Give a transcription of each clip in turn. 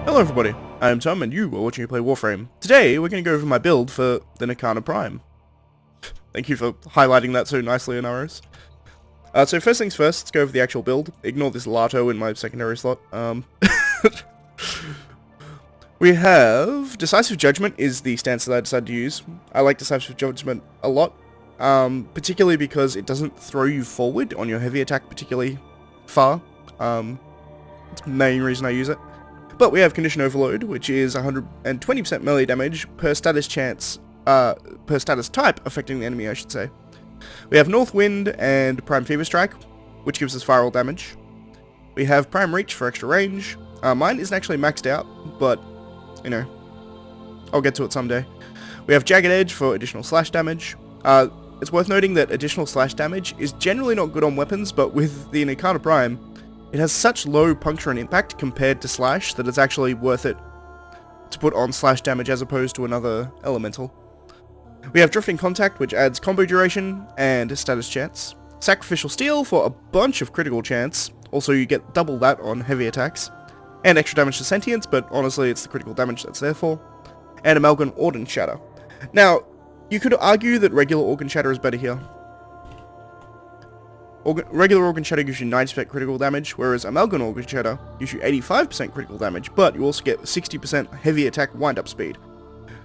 Hello everybody, I'm Tom and you are watching me play Warframe. Today we're going to go over my build for the Nikana Prime. Thank you for highlighting that so nicely in arrows. So first things first, let's go over the actual build. Ignore this Lato in my secondary slot. We have Decisive Judgment is the stance that I decided to use. I like Decisive Judgment a lot, particularly because it doesn't throw you forward on your heavy attack particularly far. That's the main reason I use it. But we have Condition Overload, which is 120% melee damage per status chance, per status type affecting the enemy, I should say. We have North Wind and Prime Fever Strike, which gives us viral damage. We have Prime Reach for extra range. Mine isn't actually maxed out, but, you know, I'll get to it someday. We have Jagged Edge for additional slash damage. It's worth noting that additional slash damage is generally not good on weapons, but with the Nikana Prime, it has such low puncture and impact compared to slash that it's actually worth it to put on slash damage as opposed to another elemental. We have Drifting Contact, which adds combo duration and status chance. Sacrificial Steel for a bunch of critical chance. Also, you get double that on heavy attacks. And extra damage to Sentience, but honestly it's the critical damage that's there for. And Amalgam Organ Shatter. Now, you could argue that regular Organ Shatter is better here. Regular Organ Shatter gives you 90% critical damage, whereas Amalgam Organ Shatter gives you 85% critical damage, but you also get 60% heavy attack wind-up speed.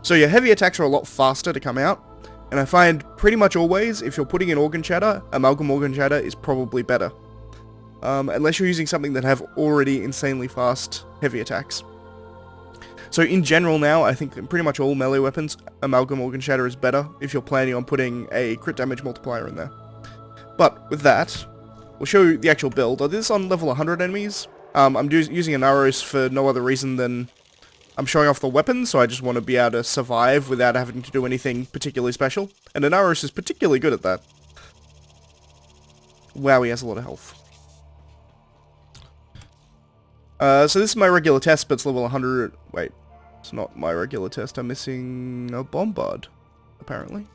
So your heavy attacks are a lot faster to come out, and I find pretty much always, if you're putting in Organ Shatter, Amalgam Organ Shatter is probably better. Unless you're using something that have already insanely fast heavy attacks. So in general now, I think in pretty much all melee weapons, Amalgam Organ Shatter is better if you're planning on putting a crit damage multiplier in there. But with that, we'll show you the actual build. I did this on level 100 enemies. I'm using an arrows for no other reason than I'm showing off the weapons, so I just want to be able to survive without having to do anything particularly special. And an arrows is particularly good at that. Wow, he has a lot of health. So this is my regular test, but it's level 100. Wait, it's not my regular test. I'm missing a Bombard, apparently.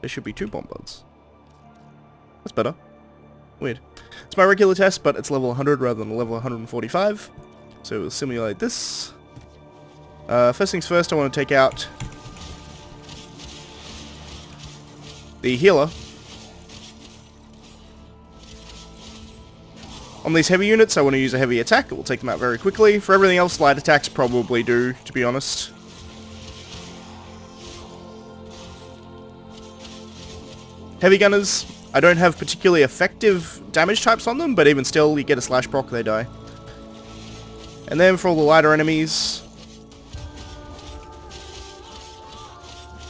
There should be 2 Bombards. That's better. Weird. It's my regular test, but it's level 100 rather than level 145. So we'll simulate this. First things first, I want to take out the healer. On these heavy units, I want to use a heavy attack. It will take them out very quickly. For everything else, light attacks probably do, to be honest. Heavy Gunners, I don't have particularly effective damage types on them, but even still, you get a slash proc, they die. And then for all the lighter enemies,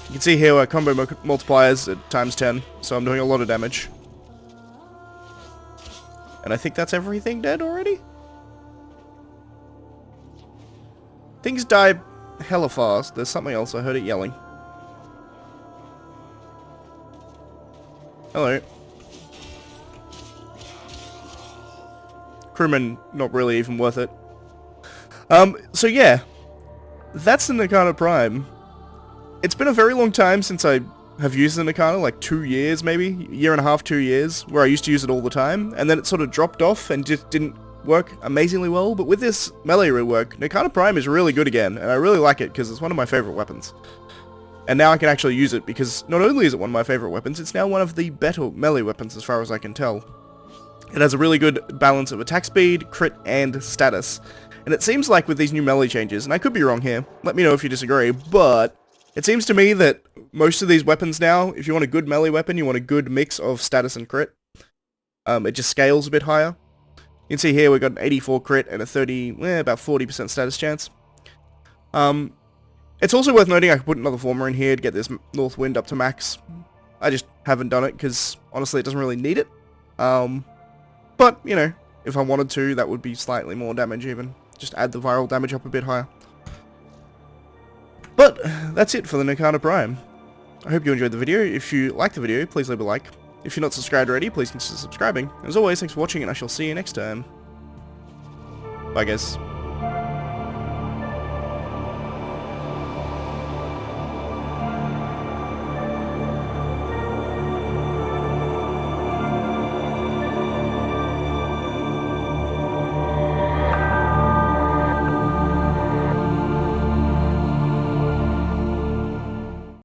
you can see here our combo multipliers at times 10, so I'm doing a lot of damage. And I think that's everything dead already? Things die hella fast. There's something else, I heard it yelling. Hello. Crewman, not really even worth it. So yeah. That's the Nikana Prime. It's been a very long time since I have used the Nikana, like 2 years maybe? Year and a half, 2 years, where I used to use it all the time, and then it sort of dropped off and just didn't work amazingly well, but with this melee rework, Nikana Prime is really good again, and I really like it because it's one of my favorite weapons. And now I can actually use it, because not only is it one of my favorite weapons, it's now one of the better melee weapons as far as I can tell. It has a really good balance of attack speed, crit, and status. And it seems like with these new melee changes, and I could be wrong here, let me know if you disagree, but it seems to me that most of these weapons now, if you want a good melee weapon, you want a good mix of status and crit. It just scales a bit higher. You can see here we've got an 84 crit and a about 40% status chance. It's also worth noting I could put another former in here to get this North Wind up to max. I just haven't done it because, honestly, it doesn't really need it. But, you know, if I wanted to, that would be slightly more damage even. Just add the viral damage up a bit higher. But, that's it for the Nikana Prime. I hope you enjoyed the video. If you liked the video, please leave a like. If you're not subscribed already, please consider subscribing. As always, thanks for watching, and I shall see you next time. Bye, guys.